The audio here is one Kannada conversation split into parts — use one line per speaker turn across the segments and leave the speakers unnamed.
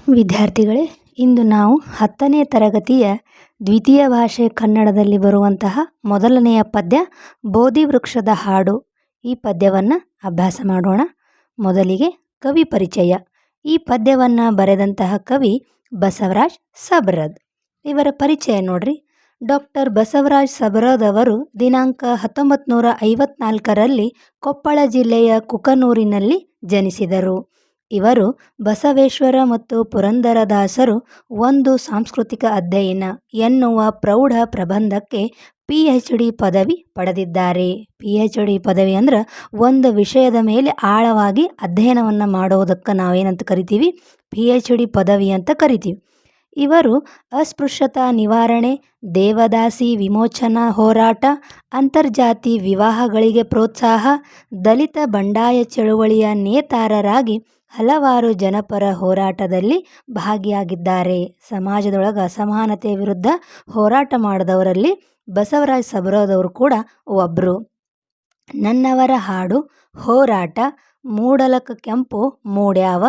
ವಿದ್ಯಾರ್ಥಿಗಳೇ, ಇಂದು ನಾವು 10ನೇ ತರಗತಿಯ ದ್ವಿತೀಯ ಭಾಷೆ ಕನ್ನಡದಲ್ಲಿ ಬರುವಂತಹ ಮೊದಲನೆಯ ಪದ್ಯ ಬೋಧಿ ವೃಕ್ಷದ ಹಾಡು. ಈ ಪದ್ಯವನ್ನು ಅಭ್ಯಾಸ ಮಾಡೋಣ. ಮೊದಲಿಗೆ ಕವಿ ಪರಿಚಯ. ಈ ಪದ್ಯವನ್ನು ಬರೆದಂತಹ ಕವಿ ಬಸವರಾಜ್ ಸಬರದ್. ಇವರ ಪರಿಚಯ ನೋಡ್ರಿ. ಡಾಕ್ಟರ್ ಬಸವರಾಜ್ ಸಬರದ್ ಅವರು ದಿನಾಂಕ 1954ರಲ್ಲಿ ಕೊಪ್ಪಳ ಜಿಲ್ಲೆಯ ಕುಕನೂರಿನಲ್ಲಿ ಜನಿಸಿದರು. ಇವರು ಬಸವೇಶ್ವರ ಮತ್ತು ಪುರಂದರದಾಸರು ಒಂದು ಸಾಂಸ್ಕೃತಿಕ ಅಧ್ಯಯನ ಎನ್ನುವ ಪ್ರೌಢ ಪ್ರಬಂಧಕ್ಕೆ PhD ಪದವಿ ಪಡೆದಿದ್ದಾರೆ. PhD ಪದವಿ ಅಂದ್ರೆ ಒಂದು ವಿಷಯದ ಮೇಲೆ ಆಳವಾಗಿ ಅಧ್ಯಯನವನ್ನು ಮಾಡೋದಕ್ಕೆ ನಾವೇನಂತ ಕರಿತೀವಿ? PhD ಪದವಿ ಅಂತ ಕರಿತೀವಿ. ಇವರು ಅಸ್ಪೃಶ್ಯತಾ ನಿವಾರಣೆ, ದೇವದಾಸಿ ವಿಮೋಚನಾ ಹೋರಾಟ, ಅಂತರ್ಜಾತಿ ವಿವಾಹಗಳಿಗೆ ಪ್ರೋತ್ಸಾಹ, ದಲಿತ ಬಂಡಾಯ ಚಳುವಳಿಯ ನೇತಾರರಾಗಿ ಹಲವಾರು ಜನಪರ ಹೋರಾಟದಲ್ಲಿ ಭಾಗಿಯಾಗಿದ್ದಾರೆ. ಸಮಾಜದೊಳಗೆ ಅಸಮಾನತೆ ವಿರುದ್ಧ ಹೋರಾಟ ಮಾಡಿದವರಲ್ಲಿ ಬಸವರಾಜ್ ಸಬರದ್ ಅವರು ಕೂಡ ಒಬ್ಬರು. ನನ್ನವರ ಹಾಡು, ಹೋರಾಟ, ಮೂಡಲಕ ಕೆಂಪು ಮೂಡ್ಯಾವ,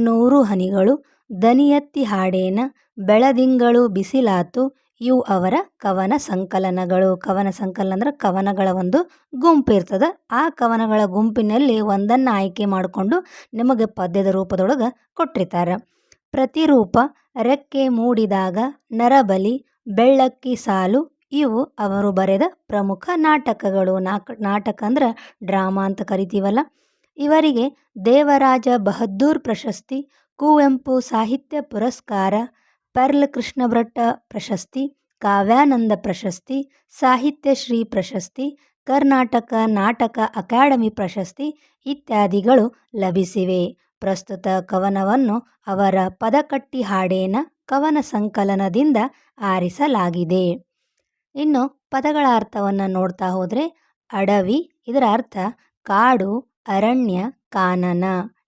ನೂರು ಹನಿಗಳು, ದನಿಯತ್ತಿ ಹಾಡೇನ, ಬೆಳದಿಂಗಳು ಬಿಸಿಲಾತು ಇವು ಅವರ ಕವನ ಸಂಕಲನಗಳು. ಕವನ ಸಂಕಲನ ಅಂದ್ರೆ ಕವನಗಳ ಒಂದು ಗುಂಪು ಇರ್ತದೆ. ಆ ಕವನಗಳ ಗುಂಪಿನಲ್ಲಿ ಒಂದನ್ನು ಆಯ್ಕೆ ಮಾಡಿಕೊಂಡು ನಿಮಗೆ ಪದ್ಯದ ರೂಪದೊಳಗೆ ಕೊಟ್ಟಿರ್ತಾರೆ. ಪ್ರತಿರೂಪ, ರೆಕ್ಕೆ ಮೂಡಿದಾಗ, ನರಬಲಿ, ಬೆಳ್ಳಕ್ಕಿ ಸಾಲು ಇವು ಅವರು ಬರೆದ ಪ್ರಮುಖ ನಾಟಕಗಳು. ನಾಟಕ ಅಂದ್ರೆ ಡ್ರಾಮಾ ಅಂತ ಕರಿತೀವಲ್ಲ. ಇವರಿಗೆ ದೇವರಾಜ ಬಹದ್ದೂರ್ ಪ್ರಶಸ್ತಿ, ಕುವೆಂಪು ಸಾಹಿತ್ಯ ಪುರಸ್ಕಾರ, ಪೆರ್ಲ್ ಕೃಷ್ಣಭಟ್ಟ ಪ್ರಶಸ್ತಿ, ಕಾವ್ಯಾನಂದ ಪ್ರಶಸ್ತಿ, ಸಾಹಿತ್ಯ ಶ್ರೀ ಪ್ರಶಸ್ತಿ, ಕರ್ನಾಟಕ ನಾಟಕ ಅಕಾಡೆಮಿ ಪ್ರಶಸ್ತಿ ಇತ್ಯಾದಿಗಳು ಲಭಿಸಿವೆ. ಪ್ರಸ್ತುತ ಕವನವನ್ನು ಅವರ ಪದಕಟ್ಟಿ ಹಾಡೇನ ಕವನ ಸಂಕಲನದಿಂದ ಆರಿಸಲಾಗಿದೆ. ಇನ್ನು ಪದಗಳ ಅರ್ಥವನ್ನು ನೋಡ್ತಾ ಹೋದರೆ, ಅಡವಿ ಇದರ ಅರ್ಥ ಕಾಡು, ಅರಣ್ಯ, ಕಾನನ.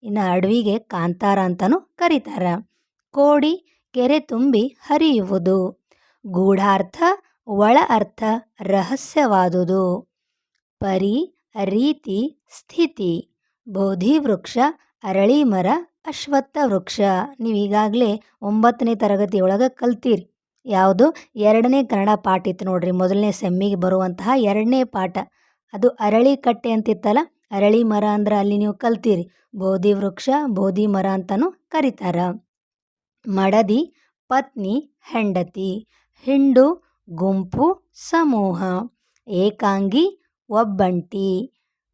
ಇನ್ನು ಅಡವಿಗೆ ಕಾಂತಾರ ಅಂತಲೂ ಕರೀತಾರೆ. ಕೋಡಿ, ಕೆರೆ ತುಂಬಿ ಹರಿಯುವುದು. ಗೂಢಾರ್ಥ, ಒಳ ಅರ್ಥ, ರಹಸ್ಯವಾದುದು. ಪರಿ, ರೀತಿ, ಸ್ಥಿತಿ. ಬೋಧಿ ವೃಕ್ಷ, ಅರಳಿ ಮರ, ಅಶ್ವತ್ಥ ವೃಕ್ಷ. ನೀವು ಈಗಾಗಲೇ 9ನೇ ತರಗತಿಯೊಳಗೆ ಕಲ್ತೀರಿ. ಯಾವುದು? 2ನೇ ಕನ್ನಡ ಪಾಠ ಇತ್ತು ನೋಡ್ರಿ. ಮೊದಲನೇ ಸೆಮ್ಮಿಗೆ ಬರುವಂತಹ 2ನೇ ಪಾಠ ಅದು ಅರಳಿ ಕಟ್ಟೆ ಅಂತಿತ್ತಲ್ಲ. ಅರಳಿ ಮರ ಅಂದ್ರೆ ಅಲ್ಲಿ ನೀವು ಕಲ್ತೀರಿ. ಬೋಧಿ ವೃಕ್ಷ, ಬೋಧಿ ಮರ ಅಂತಲೂ ಕರೀತಾರ. ಮಡದಿ, ಪತ್ನಿ, ಹೆಂಡತಿ. ಹಿಂಡು, ಗುಂಪು, ಸಮೂಹ. ಏಕಾಂಗಿ, ಒಬ್ಬಂಟಿ.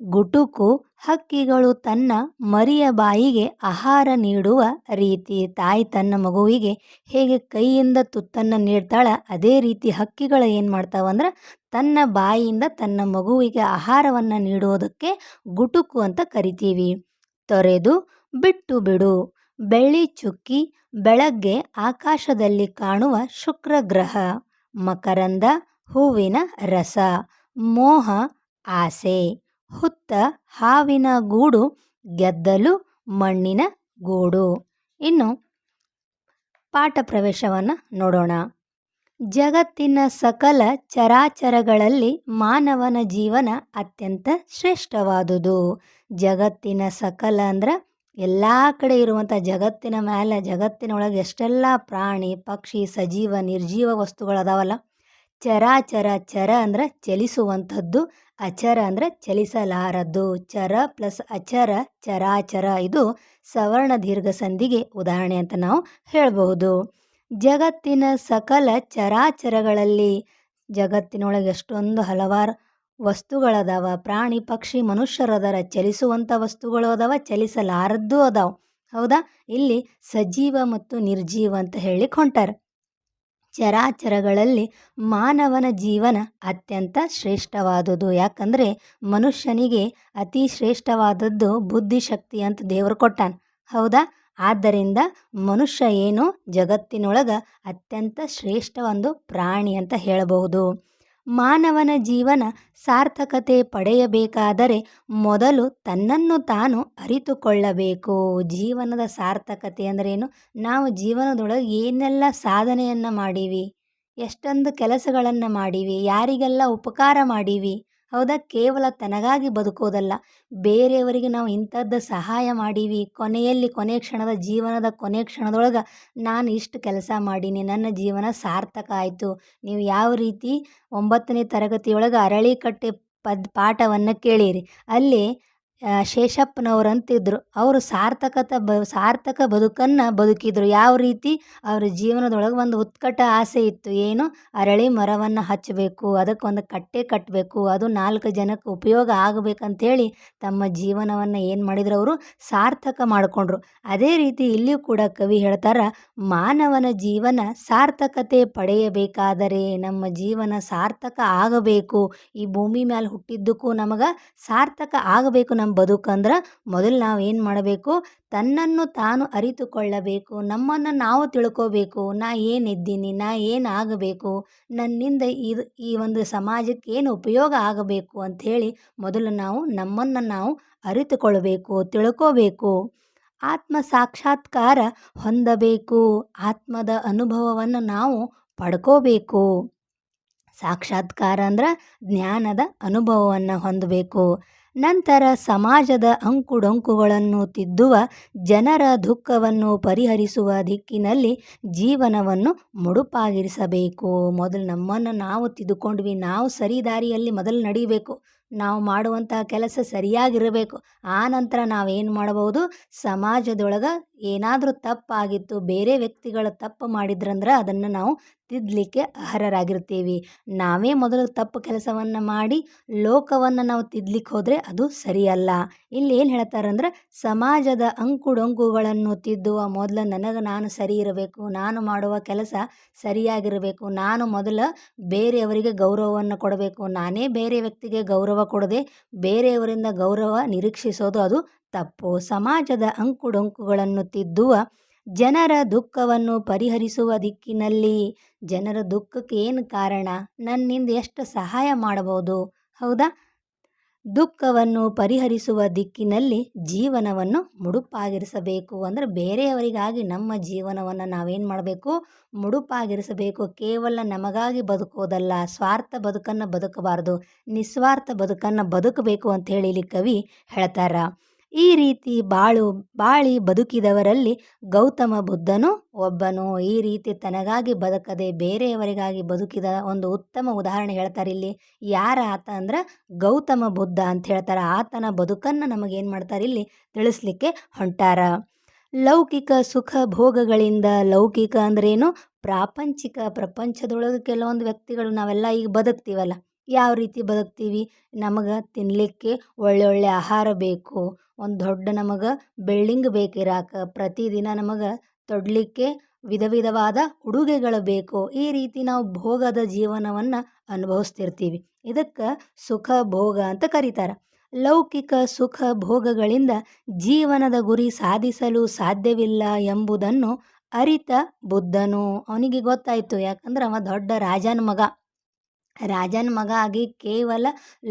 ಗುಟುಕು, ಹಕ್ಕಿಗಳು ತನ್ನ ಮರಿಯ ಬಾಯಿಗೆ ಆಹಾರ ನೀಡುವ ರೀತಿ. ತಾಯಿ ತನ್ನ ಮಗುವಿಗೆ ಹೇಗೆ ಕೈಯಿಂದ ತುತ್ತನ್ನು ನೀಡ್ತಾಳ, ಅದೇ ರೀತಿ ಹಕ್ಕಿಗಳು ಏನು ಮಾಡ್ತಾವಂದ್ರೆ ತನ್ನ ಬಾಯಿಯಿಂದ ತನ್ನ ಮಗುವಿಗೆ ಆಹಾರವನ್ನು ನೀಡುವುದಕ್ಕೆ ಗುಟುಕು ಅಂತ ಕರಿತೀವಿ. ತೊರೆದು, ಬಿಟ್ಟು ಬಿಡು. ಬೆಳ್ಳಿ ಚುಕ್ಕಿ, ಬೆಳಗ್ಗೆ ಆಕಾಶದಲ್ಲಿ ಕಾಣುವ ಶುಕ್ರ ಗ್ರಹ. ಮಕರಂದ, ಹೂವಿನ ರಸ. ಮೋಹ, ಆಸೆ. ಹುತ್ತ, ಹಾವಿನ ಗೂಡು. ಗೆದ್ದಲು, ಮಣ್ಣಿನ ಗೂಡು. ಇನ್ನು ಪಾಠ ಪ್ರವೇಶವನ್ನು ನೋಡೋಣ. ಜಗತ್ತಿನ ಸಕಲ ಚರಾಚರಗಳಲ್ಲಿ ಮಾನವನ ಜೀವನ ಅತ್ಯಂತ ಶ್ರೇಷ್ಠವಾದುದು. ಜಗತ್ತಿನ ಸಕಲ ಅಂದ್ರೆ ಎಲ್ಲ ಕಡೆ ಇರುವಂಥ ಜಗತ್ತಿನ ಮೇಲೆ, ಜಗತ್ತಿನೊಳಗೆ ಎಷ್ಟೆಲ್ಲ ಪ್ರಾಣಿ ಪಕ್ಷಿ ಸಜೀವ ನಿರ್ಜೀವ ವಸ್ತುಗಳದಾವಲ್ಲ. ಚರಾಚರ, ಚರ ಅಂದ್ರೆ ಚಲಿಸುವಂಥದ್ದು, ಅಚರ ಅಂದರೆ ಚಲಿಸಲಾರದ್ದು. ಚರ ಪ್ಲಸ್ ಅಚರ, ಚರಾಚರ. ಇದು ಸವರ್ಣ ದೀರ್ಘ ಸಂಧಿಗೆ ಉದಾಹರಣೆ ಅಂತ ನಾವು ಹೇಳಬಹುದು. ಜಗತ್ತಿನ ಸಕಲ ಚರಾಚರಗಳಲ್ಲಿ, ಜಗತ್ತಿನೊಳಗೆ ಎಷ್ಟೊಂದು ಹಲವಾರು ವಸ್ತುಗಳದಾವ. ಪ್ರಾಣಿ ಪಕ್ಷಿ ಮನುಷ್ಯರದಾರ. ಚಲಿಸುವಂಥ ವಸ್ತುಗಳು ಅದಾವ, ಚಲಿಸಲಾರದ್ದು ಅದಾವ. ಹೌದಾ? ಇಲ್ಲಿ ಸಜೀವ ಮತ್ತು ನಿರ್ಜೀವ ಅಂತ ಹೇಳಿ ಹೊಂಟಾರ. ಚರಾಚರಗಳಲ್ಲಿ ಮಾನವನ ಜೀವನ ಅತ್ಯಂತ ಶ್ರೇಷ್ಠವಾದುದು. ಯಾಕಂದರೆ ಮನುಷ್ಯನಿಗೆ ಅತಿ ಶ್ರೇಷ್ಠವಾದದ್ದು ಬುದ್ಧಿಶಕ್ತಿ ಅಂತ ದೇವರು ಕೊಟ್ಟಾನ. ಹೌದಾ? ಆದ್ದರಿಂದ ಮನುಷ್ಯ ಏನು ಜಗತ್ತಿನೊಳಗೆ ಅತ್ಯಂತ ಶ್ರೇಷ್ಠ ಒಂದು ಪ್ರಾಣಿ ಅಂತ ಹೇಳಬಹುದು. ಮಾನವನ ಜೀವನ ಸಾರ್ಥಕತೆ ಪಡೆಯಬೇಕಾದರೆ ಮೊದಲು ತನ್ನನ್ನು ತಾನು ಅರಿತುಕೊಳ್ಳಬೇಕು. ಜೀವನದ ಸಾರ್ಥಕತೆ ಅಂದ್ರೇನು? ನಾವು ಜೀವನದೊಳಗೆ ಏನೆಲ್ಲ ಸಾಧನೆಯನ್ನು ಮಾಡೀವಿ, ಎಷ್ಟೊಂದು ಕೆಲಸಗಳನ್ನು ಮಾಡೀವಿ, ಯಾರಿಗೆಲ್ಲ ಉಪಕಾರ ಮಾಡೀವಿ ಹೌದಾ? ಕೇವಲ ತನಗಾಗಿ ಬದುಕೋದಲ್ಲ, ಬೇರೆಯವರಿಗೆ ನಾವು ಇಂಥದ್ದು ಸಹಾಯ ಮಾಡೀವಿ, ಕೊನೆ ಕ್ಷಣದ ಜೀವನದ ಕೊನೆ ಕ್ಷಣದೊಳಗೆ ನಾನು ಇಷ್ಟು ಕೆಲಸ ಮಾಡೀನಿ, ನನ್ನ ಜೀವನ ಸಾರ್ಥಕ ಆಯಿತು. ನೀವು ಯಾವ ರೀತಿ 9ನೇ ತರಗತಿಯೊಳಗೆ ಅರಳಿಕಟ್ಟೆ ಪಾಠವನ್ನು ಕೇಳಿರಿ. ಅಲ್ಲಿ ಶೇಷಪ್ಪನವರಂತಿದ್ರು. ಅವರು ಸಾರ್ಥಕ ಬದುಕನ್ನು ಬದುಕಿದ್ರು. ಯಾವ ರೀತಿ? ಅವ್ರ ಜೀವನದೊಳಗೆ ಒಂದು ಉತ್ಕಟ ಆಸೆ ಇತ್ತು. ಏನು? ಅರಳಿ ಮರವನ್ನು ಹಚ್ಚಬೇಕು, ಅದಕ್ಕೊಂದು ಕಟ್ಟೆ ಕಟ್ಟಬೇಕು, ಅದು 4 ಜನಕ್ಕೆ ಉಪಯೋಗ ಆಗಬೇಕಂತೇಳಿ ತಮ್ಮ ಜೀವನವನ್ನು ಏನು ಮಾಡಿದ್ರು? ಅವರು ಸಾರ್ಥಕ ಮಾಡಿಕೊಂಡ್ರು. ಅದೇ ರೀತಿ ಇಲ್ಲಿಯೂ ಕೂಡ ಕವಿ ಹೇಳ್ತಾರ, ಮಾನವನ ಜೀವನ ಸಾರ್ಥಕತೆ ಪಡೆಯಬೇಕಾದರೆ ನಮ್ಮ ಜೀವನ ಸಾರ್ಥಕ ಆಗಬೇಕು. ಈ ಭೂಮಿ ಮೇಲೆ ಹುಟ್ಟಿದ್ದಕ್ಕೂ ನಮಗೆ ಸಾರ್ಥಕ ಆಗಬೇಕು ನಮ್ಮ ಬದುಕಂದ್ರೆ ಮೊದಲು ನಾವು ಏನು ಮಾಡಬೇಕು? ತನ್ನನ್ನು ತಾನು ಅರಿತುಕೊಳ್ಳಬೇಕು, ನಮ್ಮನ್ನು ನಾವು ತಿಳ್ಕೋಬೇಕು. ನಾ ಏನಿದ್ದೀನಿ, ನಾ ಏನಾಗಬೇಕು, ನನ್ನಿಂದ ಈ ಒಂದು ಸಮಾಜಕ್ಕೆ ಏನು ಉಪಯೋಗ ಆಗಬೇಕು ಅಂಥೇಳಿ ಮೊದಲು ನಾವು ನಮ್ಮನ್ನು ನಾವು ಅರಿತುಕೊಳ್ಬೇಕು, ತಿಳ್ಕೋಬೇಕು. ಆತ್ಮ ಸಾಕ್ಷಾತ್ಕಾರ ಹೊಂದಬೇಕು, ಆತ್ಮದ ಅನುಭವವನ್ನು ನಾವು ಪಡ್ಕೋಬೇಕು. ಸಾಕ್ಷಾತ್ಕಾರ ಅಂದ್ರೆ ಜ್ಞಾನದ ಅನುಭವವನ್ನು ಹೊಂದಬೇಕು. ನಂತರ ಸಮಾಜದ ಅಂಕುಡೊಂಕುಗಳನ್ನು ತಿದ್ದುವ, ಜನರ ದುಃಖವನ್ನು ಪರಿಹರಿಸುವ ದಿಕ್ಕಿನಲ್ಲಿ ಜೀವನವನ್ನು ಮುಡುಪಾಗಿರಿಸಬೇಕು. ಮೊದಲು ನಮ್ಮನ್ನು ನಾವು ತಿದ್ದುಕೊಂಡ್ವಿ, ನಾವು ಸರಿ ದಾರಿಯಲ್ಲಿ ಮೊದಲು ನಡಿಬೇಕು, ನಾವು ಮಾಡುವಂತಹ ಕೆಲಸ ಸರಿಯಾಗಿರಬೇಕು. ಆ ನಂತರ ನಾವೇನು ಮಾಡಬಹುದು? ಸಮಾಜದೊಳಗೆ ಏನಾದರೂ ತಪ್ಪಾಗಿತ್ತು, ಬೇರೆ ವ್ಯಕ್ತಿಗಳು ತಪ್ಪು ಮಾಡಿದ್ರಂದ್ರೆ ಅದನ್ನು ನಾವು ತಿದ್ದಲಿಕ್ಕೆ ಅರ್ಹರಾಗಿರ್ತೀವಿ. ನಾವೇ ಮೊದಲು ತಪ್ಪು ಕೆಲಸವನ್ನು ಮಾಡಿ ಲೋಕವನ್ನು ನಾವು ತಿದ್ದಲಿಕ್ಕೆ ಹೋದರೆ ಅದು ಸರಿಯಲ್ಲ. ಇಲ್ಲಿ ಏನು ಹೇಳ್ತಾರಂದ್ರೆ, ಸಮಾಜದ ಅಂಕುಡೊಂಕುಗಳನ್ನು ತಿದ್ದುವ ಮೊದಲು ನನಗೆ ನಾನು ಸರಿ ಇರಬೇಕು, ನಾನು ಮಾಡುವ ಕೆಲಸ ಸರಿಯಾಗಿರಬೇಕು, ನಾನು ಮೊದಲು ಬೇರೆಯವರಿಗೆ ಗೌರವವನ್ನು ಕೊಡಬೇಕು. ನಾನೇ ಬೇರೆ ವ್ಯಕ್ತಿಗೆ ಗೌರವ ಕೊಡದೆ ಬೇರೆಯವರಿಂದ ಗೌರವ ನಿರೀಕ್ಷಿಸೋದು ಅದು ತಪ್ಪು. ಸಮಾಜದ ಅಂಕುಡೊಂಕುಗಳನ್ನು ತಿದ್ದುವ, ಜನರ ದುಃಖವನ್ನು ಪರಿಹರಿಸುವ ದಿಕ್ಕಿನಲ್ಲಿ, ಜನರ ದುಃಖಕ್ಕೆ ಏನು ಕಾರಣ, ನನ್ನಿಂದ ಎಷ್ಟು ಸಹಾಯ ಮಾಡಬಹುದು, ಹೌದಾ? ದುಃಖವನ್ನು ಪರಿಹರಿಸುವ ದಿಕ್ಕಿನಲ್ಲಿ ಜೀವನವನ್ನು ಮುಡುಪಾಗಿರಿಸಬೇಕು. ಅಂದರೆ ಬೇರೆಯವರಿಗಾಗಿ ನಮ್ಮ ಜೀವನವನ್ನು ನಾವೇನು ಮಾಡಬೇಕು? ಮುಡುಪಾಗಿರಿಸಬೇಕು. ಕೇವಲ ನಮಗಾಗಿ ಬದುಕೋದಲ್ಲ, ಸ್ವಾರ್ಥ ಬದುಕನ್ನು ಬದುಕಬಾರ್ದು, ನಿಸ್ವಾರ್ಥ ಬದುಕನ್ನು ಬದುಕಬೇಕು ಅಂಥೇಳಿ ಇಲ್ಲಿ ಕವಿ ಹೇಳ್ತಾರ. ಈ ರೀತಿ ಬಾಳಿ ಬದುಕಿದವರಲ್ಲಿ ಗೌತಮ ಬುದ್ಧನು ಒಬ್ಬನು. ಈ ರೀತಿ ತನಗಾಗಿ ಬದುಕದೆ ಬೇರೆಯವರಿಗಾಗಿ ಬದುಕಿದ ಒಂದು ಉತ್ತಮ ಉದಾಹರಣೆ ಹೇಳ್ತಾರೆ ಇಲ್ಲಿ. ಯಾರ ಆತ ಅಂದ್ರೆ ಗೌತಮ ಬುದ್ಧ ಅಂತ ಹೇಳ್ತಾರೆ. ಆತನ ಬದುಕನ್ನು ನಮಗೇನು ಮಾಡ್ತಾರೆ? ಇಲ್ಲಿ ತಿಳಿಸ್ಲಿಕ್ಕೆ ಹೊಂಟಾರ. ಲೌಕಿಕ ಸುಖ ಭೋಗಗಳಿಂದ, ಲೌಕಿಕ ಅಂದ್ರೇನು? ಪ್ರಾಪಂಚಿಕ, ಪ್ರಪಂಚದೊಳಗೆ ಕೆಲವೊಂದು ವ್ಯಕ್ತಿಗಳು ನಾವೆಲ್ಲ ಈಗ ಬದುಕ್ತೀವಲ್ಲ, ಯಾವ ರೀತಿ ಬದುಕ್ತೀವಿ? ನಮಗೆ ತಿನ್ನಲಿಕ್ಕೆ ಒಳ್ಳೊಳ್ಳೆ ಆಹಾರ ಬೇಕು, ಒಂದು ದೊಡ್ಡ ನಮಗೆ ಬಿಲ್ಡಿಂಗ್ ಬೇಕಿರಾಕ, ಪ್ರತಿದಿನ ನಮಗೆ ತೊಡಲಿಕ್ಕೆ ವಿಧ ವಿಧವಾದ ಉಡುಗೆಗಳು ಬೇಕು. ಈ ರೀತಿ ನಾವು ಭೋಗದ ಜೀವನವನ್ನು ಅನುಭವಿಸ್ತಿರ್ತೀವಿ. ಇದಕ್ಕೆ ಸುಖ ಭೋಗ ಅಂತ ಕರೀತಾರೆ. ಲೌಕಿಕ ಸುಖ ಭೋಗಗಳಿಂದ ಜೀವನದ ಗುರಿ ಸಾಧಿಸಲು ಸಾಧ್ಯವಿಲ್ಲ ಎಂಬುದನ್ನು ಅರಿತ ಬುದ್ಧನು. ಅವನಿಗೆ ಗೊತ್ತಾಯಿತು, ಯಾಕಂದ್ರೆ ಅವ ದೊಡ್ಡ ರಾಜನ ಮಗ ಆಗಿ ಕೇವಲ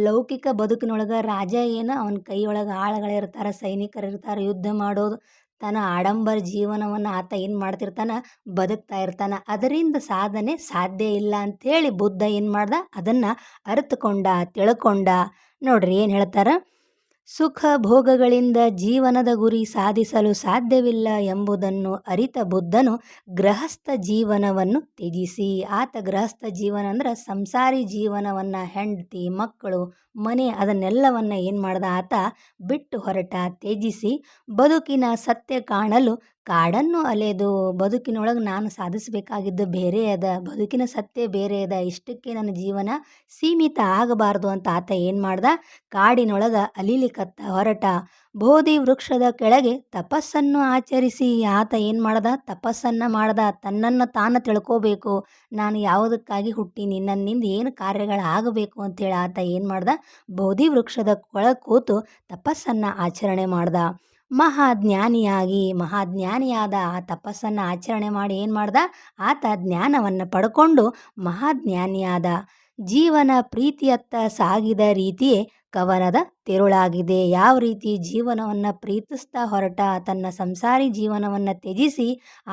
ಲೌಕಿಕ ಬದುಕಿನೊಳಗೆ ರಾಜ ಏನು, ಅವನ ಕೈಯೊಳಗೆ ಆಳುಗಳಿರ್ತಾರೆ, ಸೈನಿಕರಿರ್ತಾರೆ, ಯುದ್ಧ ಮಾಡೋದು, ತನ್ನ ಆಡಂಬರ ಜೀವನವನ್ನು ಆತ ಏನು ಮಾಡ್ತಿರ್ತಾನೆ? ಬದುಕ್ತಾ ಇರ್ತಾನೆ. ಅದರಿಂದ ಸಾಧನೆ ಸಾಧ್ಯ ಇಲ್ಲ ಅಂಥೇಳಿ ಬುದ್ಧ ಏನು ಮಾಡ್ದ? ಅದನ್ನು ಅರಿತುಕೊಂಡ, ತಿಳ್ಕೊಂಡ. ನೋಡ್ರಿ ಏನು ಹೇಳ್ತಾರೆ? ಸುಖ ಭೋಗಗಳಿಂದ ಜೀವನದ ಗುರಿ ಸಾಧಿಸಲು ಸಾಧ್ಯವಿಲ್ಲ ಎಂಬುದನ್ನು ಅರಿತ ಬುದ್ಧನು ಗೃಹಸ್ಥ ಜೀವನವನ್ನು ತ್ಯಜಿಸಿ, ಆತ ಗೃಹಸ್ಥ ಜೀವನ ಅಂದ್ರೆ ಸಂಸಾರಿ ಜೀವನವನ್ನು, ಹೆಂಡತಿ ಮಕ್ಕಳು ಮನೆ ಅದನ್ನೆಲ್ಲವನ್ನು ಏನು ಮಾಡ್ದ? ಆತ ಬಿಟ್ಟು ಹೊರಟ, ತ್ಯಜಿಸಿ ಬದುಕಿನ ಸತ್ಯ ಕಾಣಲು ಕಾಡನ್ನು ಅಲೆದು, ಬದುಕಿನೊಳಗೆ ನಾನು ಸಾಧಿಸಬೇಕಾಗಿದ್ದು ಬೇರೆ ಅದ, ಬದುಕಿನ ಸತ್ಯ ಬೇರೆ ಅದ, ಇಷ್ಟಕ್ಕೆ ನನ್ನ ಜೀವನ ಸೀಮಿತ ಆಗಬಾರ್ದು ಅಂತ ಆತ ಏನು ಮಾಡ್ದ? ಕಾಡಿನೊಳಗೆ ಅಲಿಲಿಕತ್ತ ಹೊರಟ. ಬೋಧಿ ವೃಕ್ಷದ ಕೆಳಗೆ ತಪಸ್ಸನ್ನು ಆಚರಿಸಿ ಆತ ಏನು ಮಾಡ್ದ? ತಪಸ್ಸನ್ನು ಮಾಡ್ದ. ತನ್ನನ್ನು ತಾನು ತಿಳ್ಕೋಬೇಕು, ನಾನು ಯಾವುದಕ್ಕಾಗಿ ಹುಟ್ಟೀನಿ, ನನ್ನಿಂದ ಏನು ಕಾರ್ಯಗಳಾಗಬೇಕು ಅಂತೇಳಿ ಆತ ಏನು ಮಾಡ್ದ? ಬೋಧಿ ವೃಕ್ಷದ ಒಳಗೆ ಕೂತು ತಪಸ್ಸನ್ನು ಆಚರಣೆ ಮಾಡ್ದ. ಮಹಾಜ್ಞಾನಿಯಾದ ಆ ತಪಸ್ಸನ್ನು ಆಚರಣೆ ಮಾಡಿ ಏನು ಮಾಡ್ದ? ಆತ ಜ್ಞಾನವನ್ನು ಪಡ್ಕೊಂಡು ಮಹಾಜ್ಞಾನಿಯಾದ. ಜೀವನ ಪ್ರೀತಿಯತ್ತ ಸಾಗಿದ ರೀತಿಯೇ ಕವನದ ತಿರುಳಾಗಿದೆ. ಯಾವ ರೀತಿ ಜೀವನವನ್ನು ಪ್ರೀತಿಸ್ತಾ ಹೊರಟ, ತನ್ನ ಸಂಸಾರಿ ಜೀವನವನ್ನು ತ್ಯಜಿಸಿ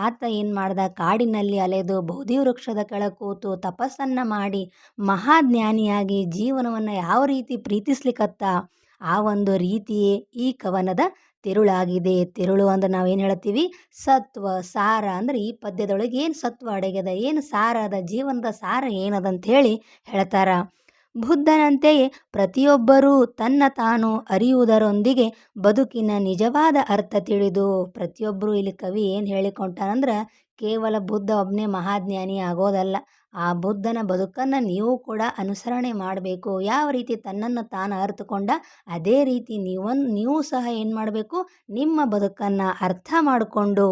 ಆತ ಏನು ಮಾಡ್ದ, ಕಾಡಿನಲ್ಲಿ ಅಲೆದು ಬೋಧಿ ವೃಕ್ಷದ ಕೆಳಗೆ ಕೂತು ತಪಸ್ಸನ್ನು ಮಾಡಿ ಮಹಾಜ್ಞಾನಿಯಾಗಿ ಜೀವನವನ್ನು ಯಾವ ರೀತಿ ಪ್ರೀತಿಸ್ಲಿಕ್ಕತ್ತ, ಆ ಒಂದು ರೀತಿಯೇ ಈ ಕವನದ ತಿರುಳಾಗಿದೆ. ತಿರುಳು ಅಂದ್ರೆ ನಾವೇನು ಹೇಳ್ತೀವಿ, ಸತ್ವ ಸಾರ. ಅಂದ್ರೆ ಈ ಪದ್ಯದೊಳಗೆ ಏನು ಸತ್ವ ಅಡಗ್ಯದ, ಏನು ಸಾರ ಅದ, ಜೀವನದ ಸಾರ ಏನದಂತ ಹೇಳಿ ಹೇಳ್ತಾರ. ಬುದ್ಧನಂತೆಯೇ ಪ್ರತಿಯೊಬ್ಬರೂ ತನ್ನ ತಾನು ಅರಿಯುವುದರೊಂದಿಗೆ ಬದುಕಿನ ನಿಜವಾದ ಅರ್ಥ ತಿಳಿದು, ಪ್ರತಿಯೊಬ್ಬರು ಇಲ್ಲಿ ಕವಿ ಏನು ಹೇಳಿಕೊಂಟಾನಂದ್ರೆ, ಕೇವಲ ಬುದ್ಧ ಒಬ್ಬನೇ ಮಹಾಜ್ಞಾನಿ ಆಗೋದಲ್ಲ, ಆ ಬುದ್ಧನ ಬದುಕನ್ನು ನೀವು ಕೂಡ ಅನುಸರಣೆ ಮಾಡಬೇಕು. ಯಾವ ರೀತಿ ತನ್ನನ್ನು ತಾನು ಅರ್ಥಕೊಂಡ ಅದೇ ರೀತಿ ನೀವು ಸಹ ಏನು ಮಾಡಬೇಕು, ನಿಮ್ಮ ಬದುಕನ್ನು ಅರ್ಥ ಮಾಡಿಕೊಂಡು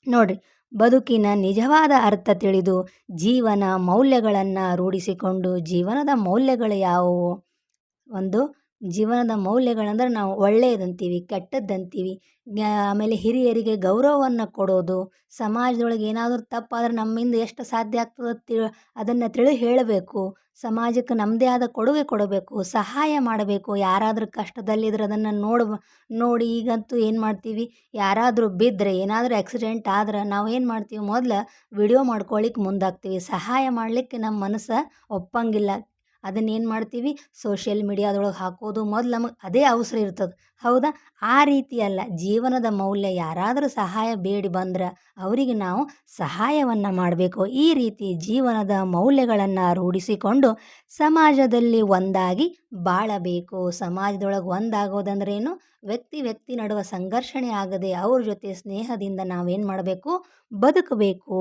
ನೋಡ್ರಿ, ಬದುಕಿನ ನಿಜವಾದ ಅರ್ಥ ತಿಳಿದು ಜೀವನ ಮೌಲ್ಯಗಳನ್ನು ರೂಢಿಸಿಕೊಂಡು, ಜೀವನದ ಮೌಲ್ಯಗಳು ಯಾವುವು, ಒಂದು ಜೀವನದ ಮೌಲ್ಯಗಳಂದ್ರೆ ನಾವು ಒಳ್ಳೆಯದಂತೀವಿ, ಕೆಟ್ಟದ್ದಂತೀವಿ. ಆಮೇಲೆ ಹಿರಿಯರಿಗೆ ಗೌರವವನ್ನು ಕೊಡೋದು, ಸಮಾಜದೊಳಗೆ ಏನಾದರೂ ತಪ್ಪಾದ್ರೆ ನಮ್ಮಿಂದ ಎಷ್ಟು ಸಾಧ್ಯ ಆಗ್ತದೆ ಅದನ್ನು ತಿಳಿ ಹೇಳಬೇಕು, ಸಮಾಜಕ್ಕೆ ನಮ್ಮದೇ ಆದ ಕೊಡುಗೆ ಕೊಡಬೇಕು, ಸಹಾಯ ಮಾಡಬೇಕು. ಯಾರಾದರೂ ಕಷ್ಟದಲ್ಲಿದ್ರೆ ಅದನ್ನು ನೋಡಿ ಈಗಂತೂ ಏನು ಮಾಡ್ತೀವಿ, ಯಾರಾದರೂ ಬಿದ್ದರೆ, ಏನಾದರೂ ಆಕ್ಸಿಡೆಂಟ್ ಆದ್ರೆ ನಾವು ಏನು ಮಾಡ್ತೀವಿ, ಮೊದಲು ವಿಡಿಯೋ ಮಾಡ್ಕೊಳ್ಳಿಕ್ಕೆ ಮುಂದಾಗ್ತೀವಿ. ಸಹಾಯ ಮಾಡಲಿಕ್ಕೆ ನಮ್ಮ ಮನಸ್ಸು ಒಪ್ಪಂಗಿಲ್ಲ. ಅದನ್ನೇನು ಮಾಡ್ತೀವಿ, ಸೋಷಿಯಲ್ ಮೀಡಿಯಾದೊಳಗೆ ಹಾಕೋದು, ಮೊದಲು ನಮಗೆ ಅದೇ ಅವಸರ ಇರ್ತದೆ. ಹೌದಾ? ಆ ರೀತಿ ಅಲ್ಲ, ಜೀವನದ ಮೌಲ್ಯ, ಯಾರಾದರೂ ಸಹಾಯ ಬೇಡಿ ಬಂದ್ರೆ ಅವರಿಗೆ ನಾವು ಸಹಾಯವನ್ನು ಮಾಡಬೇಕು. ಈ ರೀತಿ ಜೀವನದ ಮೌಲ್ಯಗಳನ್ನು ರೂಢಿಸಿಕೊಂಡು ಸಮಾಜದಲ್ಲಿ ಒಂದಾಗಿ ಬಾಳಬೇಕು. ಸಮಾಜದೊಳಗೆ ಒಂದಾಗೋದಂದ್ರೇನು, ವ್ಯಕ್ತಿ ನಡುವ ಸಂಘರ್ಷಣೆ ಆಗದೆ ಅವ್ರ ಜೊತೆ ಸ್ನೇಹದಿಂದ ನಾವೇನು ಮಾಡಬೇಕು, ಬದುಕಬೇಕು.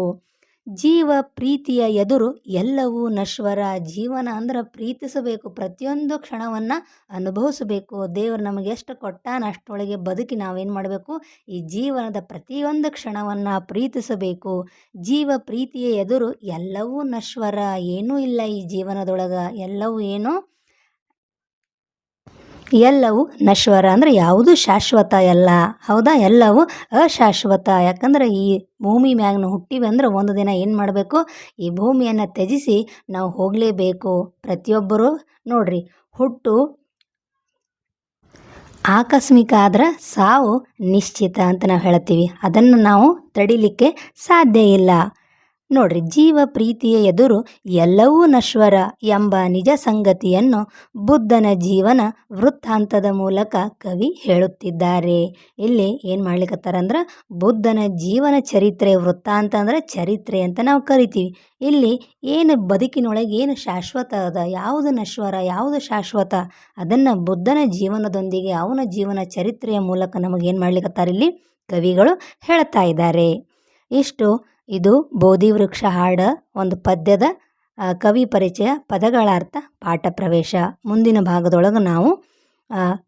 ಜೀವ ಪ್ರೀತಿಯ ಎದುರು ಎಲ್ಲವೂ ನಶ್ವರ. ಜೀವನ ಅಂದ್ರೆ ಪ್ರೀತಿಸಬೇಕು, ಪ್ರತಿಯೊಂದು ಕ್ಷಣವನ್ನು ಅನುಭವಿಸಬೇಕು. ದೇವರು ನಮಗೆ ಎಷ್ಟು ಕೊಟ್ಟಾನ ಅಷ್ಟರೊಳಗೆ ಬದುಕಿ ನಾವೇನು ಮಾಡಬೇಕು, ಈ ಜೀವನದ ಪ್ರತಿಯೊಂದು ಕ್ಷಣವನ್ನು ಪ್ರೀತಿಸಬೇಕು. ಜೀವ ಪ್ರೀತಿಯ ಎದುರು ಎಲ್ಲವೂ ನಶ್ವರ. ಏನೂ ಇಲ್ಲ ಈ ಜೀವನದೊಳಗೆ, ಎಲ್ಲವೂ ನಶ್ವರ ಅಂದರೆ ಯಾವುದು ಶಾಶ್ವತ ಅಲ್ಲ. ಹೌದಾ? ಎಲ್ಲವೂ ಅಶಾಶ್ವತ. ಯಾಕಂದ್ರೆ ಈ ಭೂಮಿ ಮ್ಯಾಗ ನಾವು ಹುಟ್ಟಿವಿ ಅಂದ್ರೆ ಒಂದು ದಿನ ಏನು ಮಾಡಬೇಕು, ಈ ಭೂಮಿಯನ್ನು ತ್ಯಜಿಸಿ ನಾವು ಹೋಗಲೇಬೇಕು. ಪ್ರತಿಯೊಬ್ಬರು ನೋಡ್ರಿ, ಹುಟ್ಟು ಆಕಸ್ಮಿಕ ಆದ್ರೆ ಸಾವು ನಿಶ್ಚಿತ ಅಂತ ನಾವು ಹೇಳ್ತೀವಿ. ಅದನ್ನು ನಾವು ತಡಿಲಿಕ್ಕೆ ಸಾಧ್ಯ ಇಲ್ಲ. ನೋಡ್ರಿ, ಜೀವ ಪ್ರೀತಿಯ ಎದುರು ಎಲ್ಲವೂ ನಶ್ವರ ಎಂಬ ನಿಜ ಸಂಗತಿಯನ್ನು ಬುದ್ಧನ ಜೀವನ ವೃತ್ತಾಂತದ ಮೂಲಕ ಕವಿ ಹೇಳುತ್ತಿದ್ದಾರೆ. ಇಲ್ಲಿ ಏನು ಮಾಡ್ಲಿಕ್ಕತ್ತಾರಂದ್ರೆ, ಬುದ್ಧನ ಜೀವನ ಚರಿತ್ರೆ, ವೃತ್ತಾಂತ ಅಂದರೆ ಚರಿತ್ರೆ ಅಂತ ನಾವು ಕರಿತೀವಿ. ಇಲ್ಲಿ ಏನು ಬದುಕಿನೊಳಗೆ ಏನು ಶಾಶ್ವತ ಅದ, ಯಾವುದು ನಶ್ವರ, ಯಾವುದು ಶಾಶ್ವತ, ಅದನ್ನು ಬುದ್ಧನ ಜೀವನದೊಂದಿಗೆ ಅವನ ಜೀವನ ಚರಿತ್ರೆಯ ಮೂಲಕ ನಮಗೇನು ಮಾಡ್ಲಿಕ್ಕತ್ತಾರೆ, ಇಲ್ಲಿ ಕವಿಗಳು ಹೇಳ್ತಾ ಇದ್ದಾರೆ. ಇದು ಬೋಧಿ ವೃಕ್ಷ ಹಾಡ ಒಂದು ಪದ್ಯದ ಕವಿ ಪರಿಚಯ, ಪದಗಳ ಅರ್ಥ, ಪಾಠ ಪ್ರವೇಶ. ಮುಂದಿನ ಭಾಗದೊಳಗೆ ನಾವು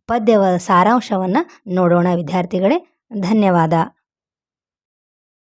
ಪದ್ಯದ ಸಾರಾಂಶವನ್ನು ನೋಡೋಣ ವಿದ್ಯಾರ್ಥಿಗಳೇ. ಧನ್ಯವಾದ.